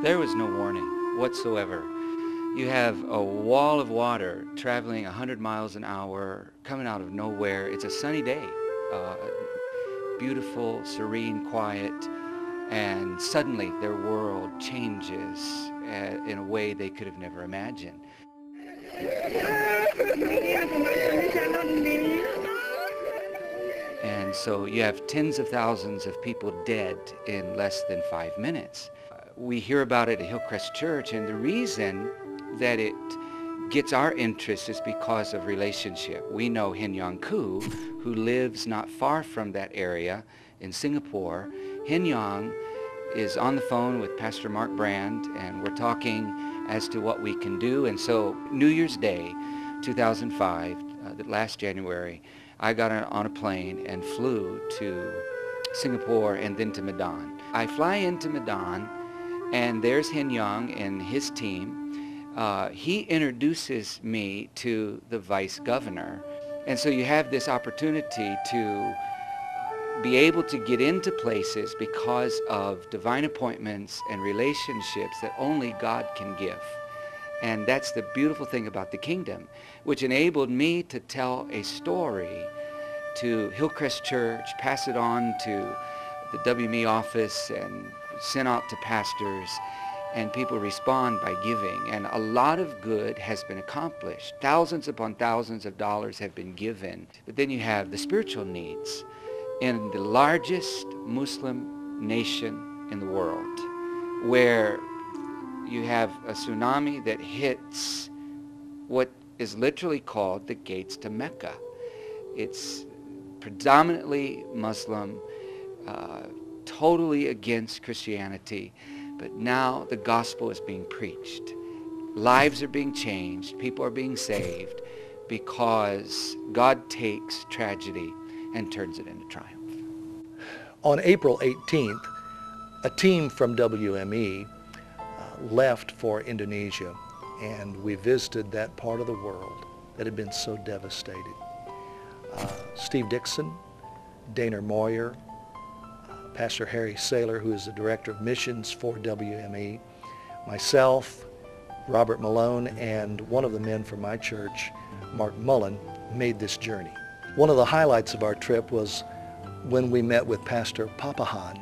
There was no warning whatsoever. You have a wall of water traveling 100 miles an hour, coming out of nowhere. It's a sunny day, beautiful, serene, quiet, and suddenly their world changes in a way they could have never imagined. And so you have tens of thousands of people dead in less than 5 minutes. We hear about it at Hillcrest Church, and the reason that it gets our interest is because of relationship. We know Hin Yong Koo, who lives not far from that area in Singapore. Hin Yong is on the phone with Pastor Mark Brand, and we're talking as to what we can do. And so New Year's Day, 2005, last January, I got on a plane and flew to Singapore and then to Medan. I fly into Medan, and there's Hin Yong and his team. He introduces me to the vice governor. And so you have this opportunity to be able to get into places because of divine appointments and relationships that only God can give. And that's the beautiful thing about the kingdom, which enabled me to tell a story to Hillcrest Church, pass it on to the WME office, and sent out to pastors, and people respond by giving. And a lot of good has been accomplished. Thousands upon thousands of dollars have been given. But then you have the spiritual needs in the largest Muslim nation in the world, where you have a tsunami that hits what is literally called the gates to Mecca. It's predominantly Muslim, totally against Christianity, but now the gospel is being preached. Lives are being changed, people are being saved, because God takes tragedy and turns it into triumph. On April 18th, a team from WME left for Indonesia, and we visited that part of the world that had been so devastated. Steve Dixon, Dana Moyer, Pastor Harry Saylor, who is the Director of Missions for WME, myself, Robert Malone, and one of the men from my church, Mark Mullen, made this journey. One of the highlights of our trip was when we met with Pastor Papahan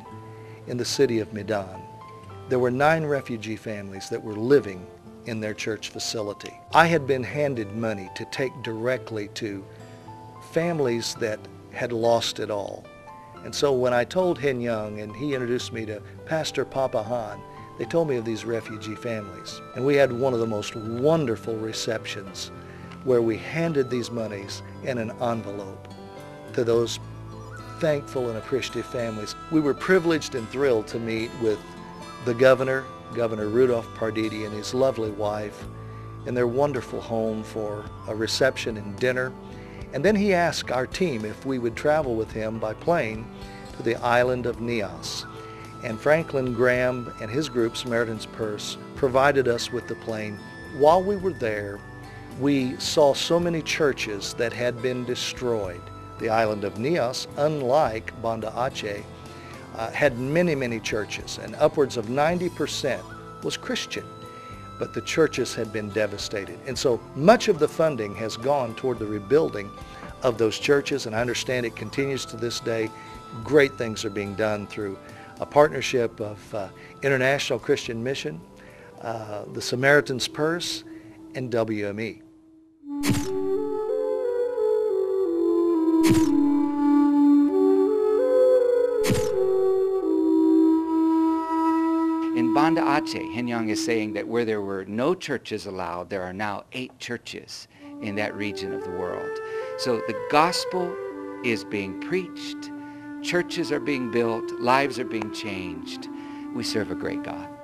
in the city of Medan. There were 9 refugee families that were living in their church facility. I had been handed money to take directly to families that had lost it all. And so when I told Hin Yong and he introduced me to Pastor Papahan, they told me of these refugee families. And we had one of the most wonderful receptions where we handed these monies in an envelope to those thankful and appreciative families. We were privileged and thrilled to meet with the governor, Governor Rudolph Pardidi, and his lovely wife in their wonderful home for a reception and dinner. And then he asked our team if we would travel with him by plane to the island of Nias. And Franklin Graham and his group, Samaritan's Purse, provided us with the plane. While we were there, we saw so many churches that had been destroyed. The island of Nias, unlike Banda Aceh, had many, many churches, and upwards of 90% was Christian. But the churches had been devastated. And so much of the funding has gone toward the rebuilding of those churches, and I understand it continues to this day. Great things are being done through a partnership of International Christian Mission, the Samaritan's Purse, and WME. In Banda Aceh, Hin Yong is saying that where there were no churches allowed, there are now 8 churches in that region of the world. So the gospel is being preached, churches are being built, lives are being changed. We serve a great God.